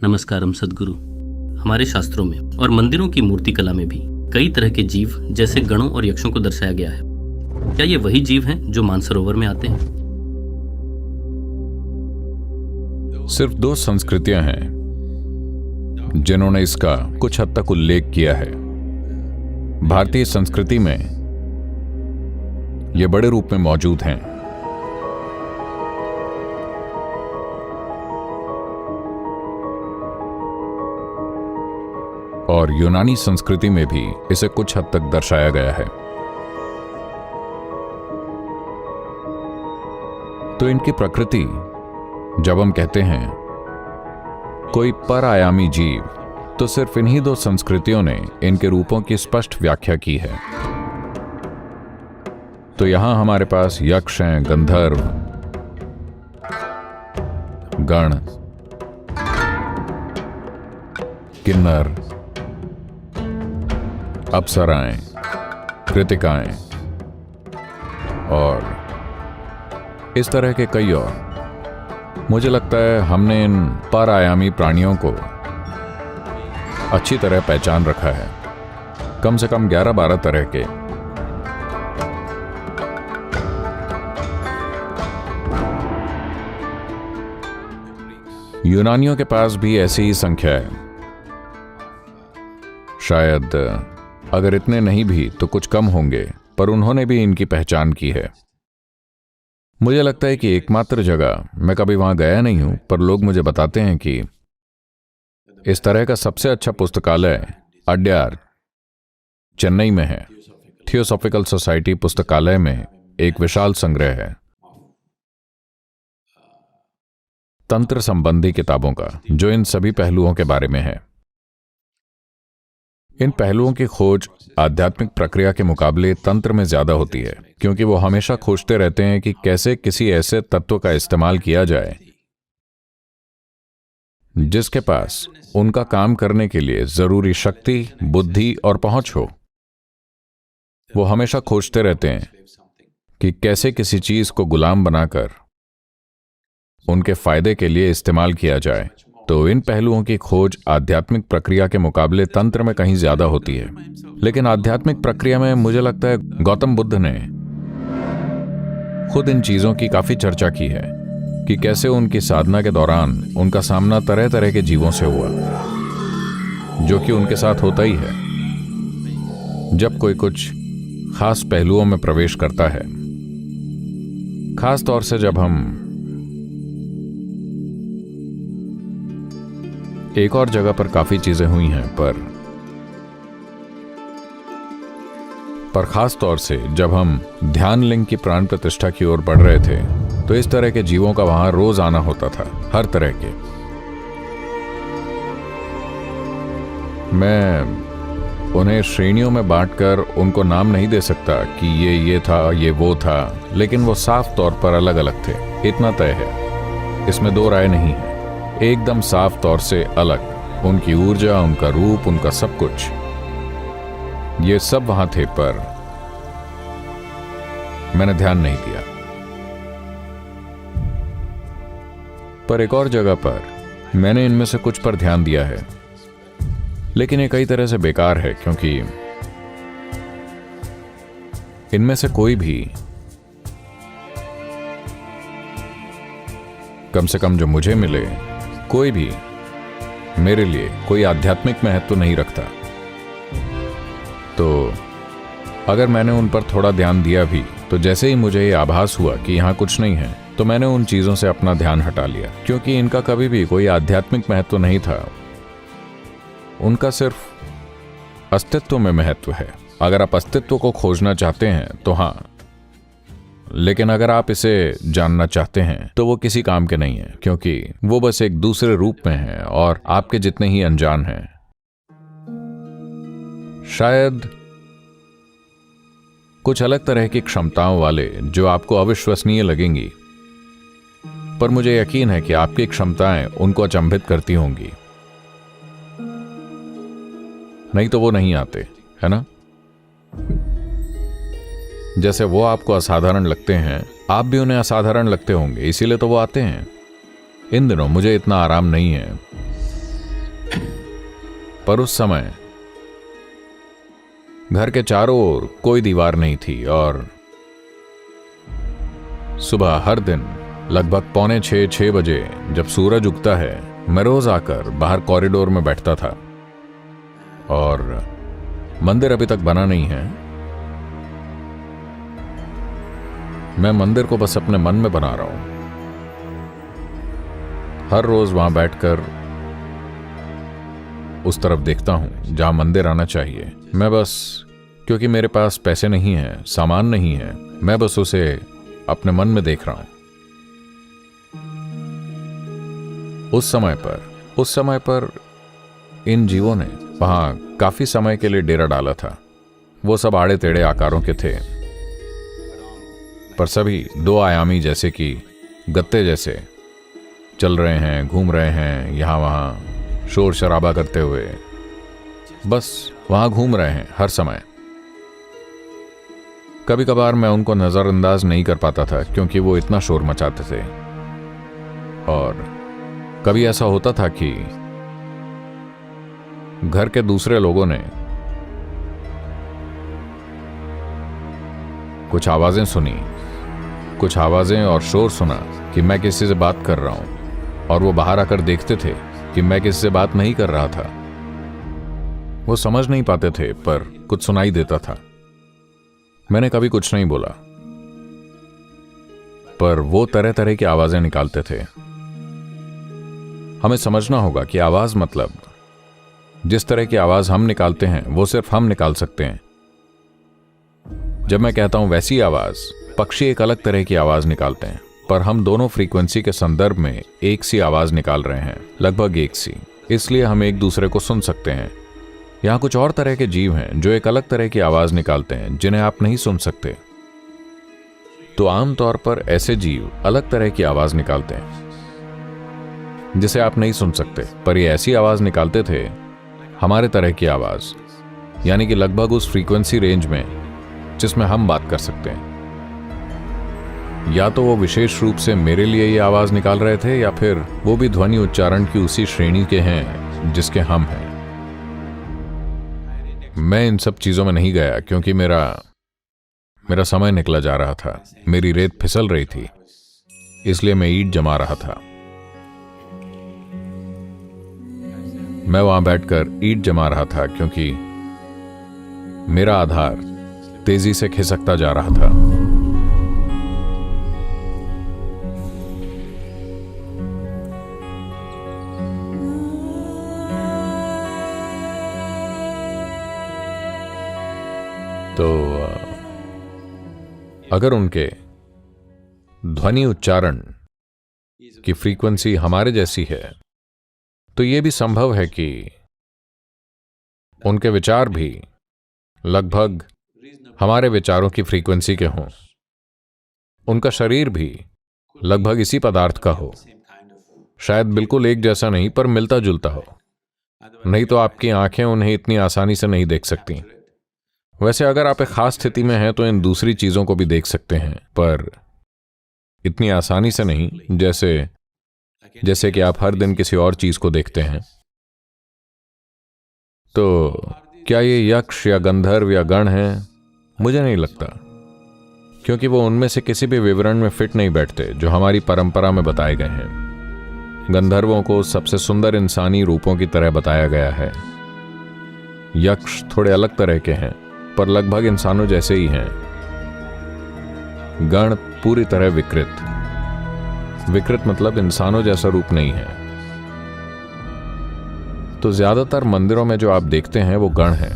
नमस्कारम सद्गुरु। हमारे शास्त्रों में और मंदिरों की मूर्ति कला में भी कई तरह के जीव जैसे गणों और यक्षों को दर्शाया गया है। क्या ये वही जीव हैं जो मानसरोवर में आते हैं? सिर्फ दो संस्कृतियां हैं जिन्होंने इसका कुछ हद तक उल्लेख किया है। भारतीय संस्कृति में ये बड़े रूप में मौजूद हैं। और यूनानी संस्कृति में भी इसे कुछ हद तक दर्शाया गया है। तो इनकी प्रकृति, जब हम कहते हैं कोई पर-आयामी जीव, तो सिर्फ इन्हीं दो संस्कृतियों ने इनके रूपों की स्पष्ट व्याख्या की है। तो यहां हमारे पास यक्ष हैं, गंधर्व, गण, किन्नर, अप्सराएं, कृतिकाएं और इस तरह के कई और। मुझे लगता है हमने इन पर-आयामी प्राणियों को अच्छी तरह पहचान रखा है, कम से कम 11-12 तरह के। यूनानियों के पास भी ऐसी ही संख्या है। शायद अगर इतने नहीं भी तो कुछ कम होंगे, पर उन्होंने भी इनकी पहचान की है। मुझे लगता है कि एकमात्र जगह, मैं कभी वहां गया नहीं हूं, पर लोग मुझे बताते हैं कि इस तरह का सबसे अच्छा पुस्तकालय अड्यार, चेन्नई में है। थियोसॉफिकल सोसाइटी पुस्तकालय में एक विशाल संग्रह है तंत्र संबंधी किताबों का, जो इन सभी पहलुओं के बारे में है। इन पहलुओं की खोज आध्यात्मिक प्रक्रिया के मुकाबले तंत्र में ज्यादा होती है, क्योंकि वो हमेशा खोजते रहते हैं कि कैसे किसी ऐसे तत्व का इस्तेमाल किया जाए जिसके पास उनका काम करने के लिए जरूरी शक्ति, बुद्धि और पहुंच हो। वो हमेशा खोजते रहते हैं कि कैसे किसी चीज को गुलाम बनाकर उनके फायदे के लिए इस्तेमाल किया जाए। तो इन पहलुओं की खोज आध्यात्मिक प्रक्रिया के मुकाबले तंत्र में कहीं ज्यादा होती है। लेकिन आध्यात्मिक प्रक्रिया में मुझे लगता है गौतम बुद्ध ने खुद इन चीजों की काफी चर्चा की है कि कैसे उनकी साधना के दौरान उनका सामना तरह तरह के जीवों से हुआ, जो कि उनके साथ होता ही है जब कोई कुछ खास पहलुओं में प्रवेश करता है। खास तौर से जब हम एक और जगह पर काफी चीजें हुई हैं, पर खास तौर से जब हम ध्यान लिंग की प्राण प्रतिष्ठा की ओर बढ़ रहे थे, तो इस तरह के जीवों का वहां रोज आना होता था, हर तरह के। मैं उन्हें श्रेणियों में बांटकर उनको नाम नहीं दे सकता कि ये था, ये वो था, लेकिन वो साफ तौर पर अलग अलग थे। इतना तय है, इसमें दो राय नहीं है। एकदम साफ तौर से अलग। उनकी ऊर्जा, उनका रूप, उनका सब कुछ, ये सब वहां थे, पर मैंने ध्यान नहीं दिया। पर एक और जगह पर मैंने इनमें से कुछ पर ध्यान दिया है, लेकिन ये कई तरह से बेकार है, क्योंकि इनमें से कोई भी, कम से कम जो मुझे मिले, कोई भी मेरे लिए कोई आध्यात्मिक महत्व नहीं रखता। तो अगर मैंने उन पर थोड़ा ध्यान दिया भी, तो जैसे ही मुझे ये आभास हुआ कि यहां कुछ नहीं है, तो मैंने उन चीजों से अपना ध्यान हटा लिया, क्योंकि इनका कभी भी कोई आध्यात्मिक महत्व नहीं था। उनका सिर्फ अस्तित्व में महत्व है। अगर आप अस्तित्व को खोजना चाहते हैं तो हां, लेकिन अगर आप इसे जानना चाहते हैं तो वो किसी काम के नहीं है, क्योंकि वो बस एक दूसरे रूप में है और आपके जितने ही अनजान हैं। शायद कुछ अलग तरह की क्षमताओं वाले, जो आपको अविश्वसनीय लगेंगी, पर मुझे यकीन है कि आपकी क्षमताएं उनको अचंभित करती होंगी। नहीं तो वो नहीं आते, है ना? जैसे वो आपको असाधारण लगते हैं, आप भी उन्हें असाधारण लगते होंगे, इसीलिए तो वो आते हैं। इन दिनों मुझे इतना आराम नहीं है, पर उस समय घर के चारों ओर कोई दीवार नहीं थी और सुबह हर दिन लगभग 5:45-6 बजे जब सूरज उगता है, मैं रोज आकर बाहर कॉरिडोर में बैठता था। और मंदिर अभी तक बना नहीं है। मैं मंदिर को बस अपने मन में बना रहा हूं। हर रोज वहां बैठकर उस तरफ देखता हूं जहां मंदिर आना चाहिए। मैं बस, क्योंकि मेरे पास पैसे नहीं है, सामान नहीं है, मैं बस उसे अपने मन में देख रहा हूं। उस समय पर इन जीवों ने वहां काफी समय के लिए डेरा डाला था। वो सब आड़े टेढ़े आकारों के थे, पर सभी 2 आयामी, जैसे कि गत्ते जैसे चल रहे हैं, घूम रहे हैं, यहां वहां शोर शराबा करते हुए बस वहां घूम रहे हैं हर समय। कभी कभार मैं उनको नजरअंदाज नहीं कर पाता था क्योंकि वो इतना शोर मचाते थे। और कभी ऐसा होता था कि घर के दूसरे लोगों ने कुछ आवाजें सुनी, कुछ आवाजें और शोर सुना कि मैं किसी से बात कर रहा हूं, और वो बाहर आकर देखते थे कि मैं किसी से बात नहीं कर रहा था। वो समझ नहीं पाते थे, पर कुछ सुनाई देता था। मैंने कभी कुछ नहीं बोला, पर वो तरह तरह की आवाजें निकालते थे। हमें समझना होगा कि आवाज मतलब जिस तरह की आवाज हम निकालते हैं वो सिर्फ हम निकाल सकते हैं। जब मैं कहता हूं वैसी आवाज, पक्षी एक अलग तरह की आवाज निकालते हैं, पर हम दोनों फ्रीक्वेंसी के संदर्भ में एक सी आवाज निकाल रहे हैं, लगभग एक सी। इसलिए हम एक दूसरे को सुन सकते हैं। यहां कुछ और तरह के जीव हैं जो एक अलग तरह की आवाज निकालते हैं जिन्हें आप नहीं सुन सकते। तो आमतौर पर ऐसे जीव अलग तरह की आवाज निकालते हैं जिसे आप नहीं सुन सकते, पर ये ऐसी आवाज निकालते थे, हमारे तरह की आवाज, यानी कि लगभग उस फ्रीक्वेंसी रेंज में जिसमें हम बात कर सकते हैं। या तो वो विशेष रूप से मेरे लिए ये आवाज निकाल रहे थे, या फिर वो भी ध्वनि उच्चारण की उसी श्रेणी के हैं जिसके हम हैं। मैं इन सब चीजों में नहीं गया क्योंकि मेरा समय निकला जा रहा था। मेरी रेत फिसल रही थी, इसलिए मैं ईंट जमा रहा था। मैं वहां बैठकर ईंट जमा रहा था क्योंकि मेरा आधार तेजी से खिसकता जा रहा था। तो अगर उनके ध्वनि उच्चारण की फ्रीक्वेंसी हमारे जैसी है, तो यह भी संभव है कि उनके विचार भी लगभग हमारे विचारों की फ्रीक्वेंसी के हों। उनका शरीर भी लगभग इसी पदार्थ का हो, शायद बिल्कुल एक जैसा नहीं, पर मिलता जुलता हो। नहीं तो आपकी आंखें उन्हें इतनी आसानी से नहीं देख सकती। वैसे अगर आप एक खास स्थिति में हैं तो इन दूसरी चीजों को भी देख सकते हैं, पर इतनी आसानी से नहीं जैसे कि आप हर दिन किसी और चीज को देखते हैं। तो क्या ये यक्ष या गंधर्व या गण हैं? मुझे नहीं लगता, क्योंकि वो उनमें से किसी भी विवरण में फिट नहीं बैठते जो हमारी परंपरा में बताए गए हैं। गंधर्वों को सबसे सुंदर इंसानी रूपों की तरह बताया गया है। यक्ष थोड़े अलग तरह के हैं, पर लगभग इंसानों जैसे ही हैं। गण पूरी तरह विकृत मतलब इंसानों जैसा रूप नहीं है। तो ज्यादातर मंदिरों में जो आप देखते हैं वो गण हैं।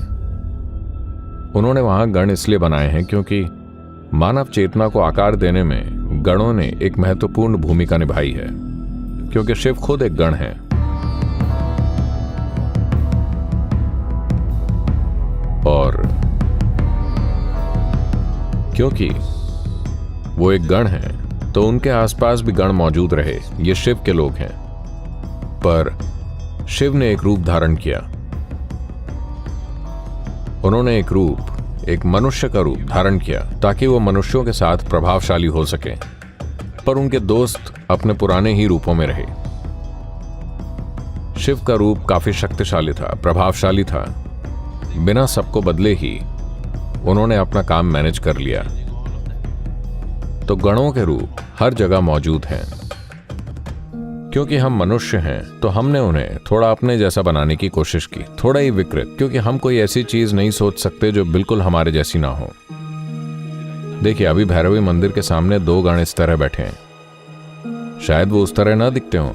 उन्होंने वहां गण इसलिए बनाए हैं क्योंकि मानव चेतना को आकार देने में गणों ने एक महत्वपूर्ण भूमिका निभाई है, क्योंकि शिव खुद एक गण है। और क्योंकि वो एक गण है तो उनके आसपास भी गण मौजूद रहे। ये शिव के लोग हैं, पर शिव ने एक रूप धारण किया। उन्होंने एक मनुष्य का रूप धारण किया ताकि वो मनुष्यों के साथ प्रभावशाली हो सके, पर उनके दोस्त अपने पुराने ही रूपों में रहे। शिव का रूप काफी शक्तिशाली था, प्रभावशाली था। बिना सबको बदले ही उन्होंने अपना काम मैनेज कर लिया। तो गणों के रूप हर जगह मौजूद हैं। क्योंकि हम मनुष्य हैं तो हमने उन्हें थोड़ा अपने जैसा बनाने की कोशिश की, थोड़ा ही विकृत, क्योंकि हम कोई ऐसी चीज नहीं सोच सकते जो बिल्कुल हमारे जैसी ना हो। देखिए, अभी भैरवी मंदिर के सामने 2 गण इस तरह बैठे हैं। शायद वो उस तरह ना दिखते हों,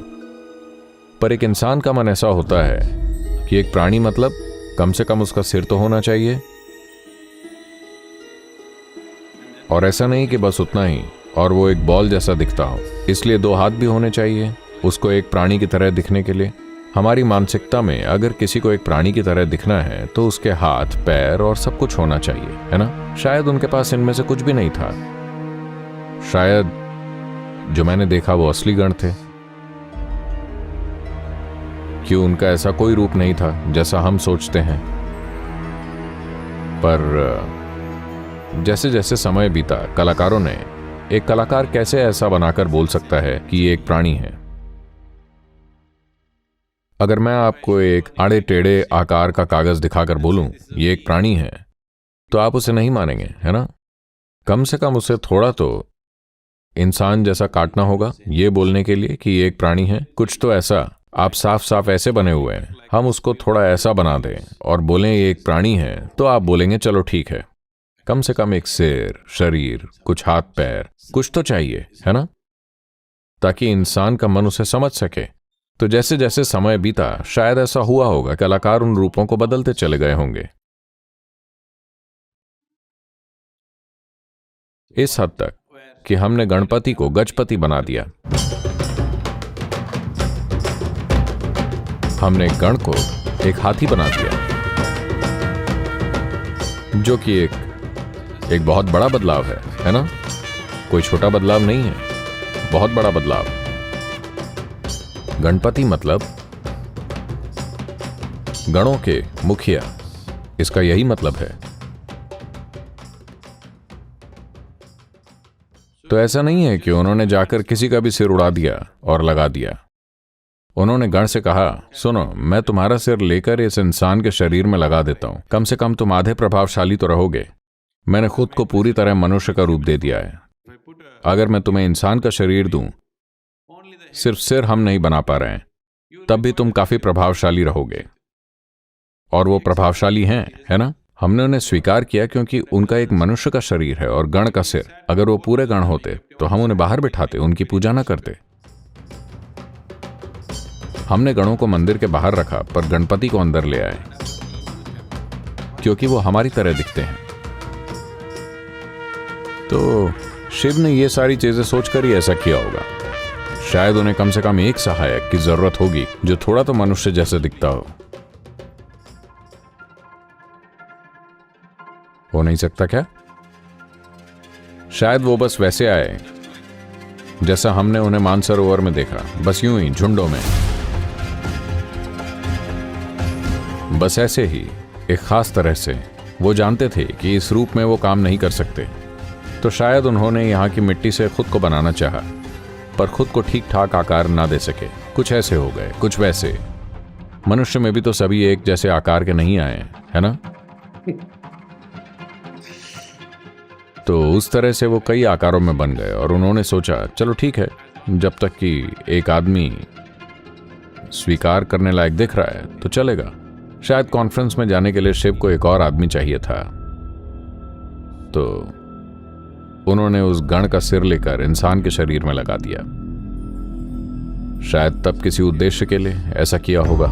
पर एक इंसान का मन ऐसा होता है कि एक प्राणी मतलब कम से कम उसका सिर तो होना चाहिए। और ऐसा नहीं कि बस उतना ही और वो एक बॉल जैसा दिखता हो, इसलिए 2 हाथ भी होने चाहिए उसको एक प्राणी की तरह दिखने के लिए। हमारी मानसिकता में अगर किसी को एक प्राणी की तरह दिखना है तो उसके हाथ, पैर और सब कुछ होना चाहिए, है ना? शायद उनके पास इनमें से कुछ भी नहीं था। शायद जो मैंने देखा वो असली गण थे। क्यों उनका ऐसा कोई रूप नहीं था जैसा हम सोचते हैं। पर जैसे जैसे समय बीता, कलाकारों ने, एक कलाकार कैसे ऐसा बनाकर बोल सकता है कि ये एक प्राणी है? अगर मैं आपको एक आड़े टेढ़े आकार का कागज दिखाकर बोलूं ये एक प्राणी है, तो आप उसे नहीं मानेंगे, है ना? कम से कम उसे थोड़ा तो इंसान जैसा काटना होगा ये बोलने के लिए कि ये एक प्राणी है। कुछ तो ऐसा, आप साफ साफ ऐसे बने हुए हैं, हम उसको थोड़ा ऐसा बना दें और बोलें ये एक प्राणी है, तो आप बोलेंगे चलो ठीक है। कम से कम एक सिर, शरीर, कुछ हाथ पैर, कुछ तो चाहिए, है ना? ताकि इंसान का मन उसे समझ सके। तो जैसे जैसे समय बीता, शायद ऐसा हुआ होगा, कलाकार उन रूपों को बदलते चले गए होंगे। इस हद तक कि हमने गणपति को गजपति बना दिया। हमने गण को एक हाथी बना दिया, जो कि एक बहुत बड़ा बदलाव है ना? कोई छोटा बदलाव नहीं है, बहुत बड़ा बदलाव। गणपति मतलब गणों के मुखिया, इसका यही मतलब है। तो ऐसा नहीं है कि उन्होंने जाकर किसी का भी सिर उड़ा दिया और लगा दिया। उन्होंने गण से कहा, सुनो, मैं तुम्हारा सिर लेकर इस इंसान के शरीर में लगा देता हूं, कम से कम तुम आधे प्रभावशाली तो रहोगे। मैंने खुद को पूरी तरह मनुष्य का रूप दे दिया है। अगर मैं तुम्हें इंसान का शरीर दूं, सिर्फ सिर हम नहीं बना पा रहे हैं, तब भी तुम काफी प्रभावशाली रहोगे। और वो प्रभावशाली हैं, है ना? हमने उन्हें स्वीकार किया क्योंकि उनका एक मनुष्य का शरीर है और गण का सिर। अगर वो पूरे गण होते तो हम उन्हें बाहर बिठाते, उनकी पूजा न करते। हमने गणों को मंदिर के बाहर रखा, पर गणपति को अंदर ले आए क्योंकि वो हमारी तरह दिखते हैं। तो शिव ने ये सारी चीजें सोचकर ही ऐसा किया होगा। शायद उन्हें कम से कम एक सहायक की जरूरत होगी जो थोड़ा तो मनुष्य जैसे दिखता हो नहीं सकता क्या? शायद वो बस वैसे आए जैसा हमने उन्हें मानसरोवर में देखा, बस यूं ही झुंडों में, बस ऐसे ही, एक खास तरह से। वो जानते थे कि इस रूप में वो काम नहीं कर सकते, तो शायद उन्होंने यहाँ की मिट्टी से खुद को बनाना चाहा, पर खुद को ठीक ठाक आकार ना दे सके। कुछ ऐसे हो गए, कुछ वैसे। मनुष्य में भी तो सभी एक जैसे आकार के नहीं आए, है ना? तो उस तरह से वो कई आकारों में बन गए और उन्होंने सोचा चलो ठीक है, जब तक कि एक आदमी स्वीकार करने लायक दिख रहा है तो चलेगा। शायद कॉन्फ्रेंस में जाने के लिए शिव को एक और आदमी चाहिए था, तो उन्होंने उस गण का सिर लेकर इंसान के शरीर में लगा दिया। शायद तब किसी उद्देश्य के लिए ऐसा किया होगा।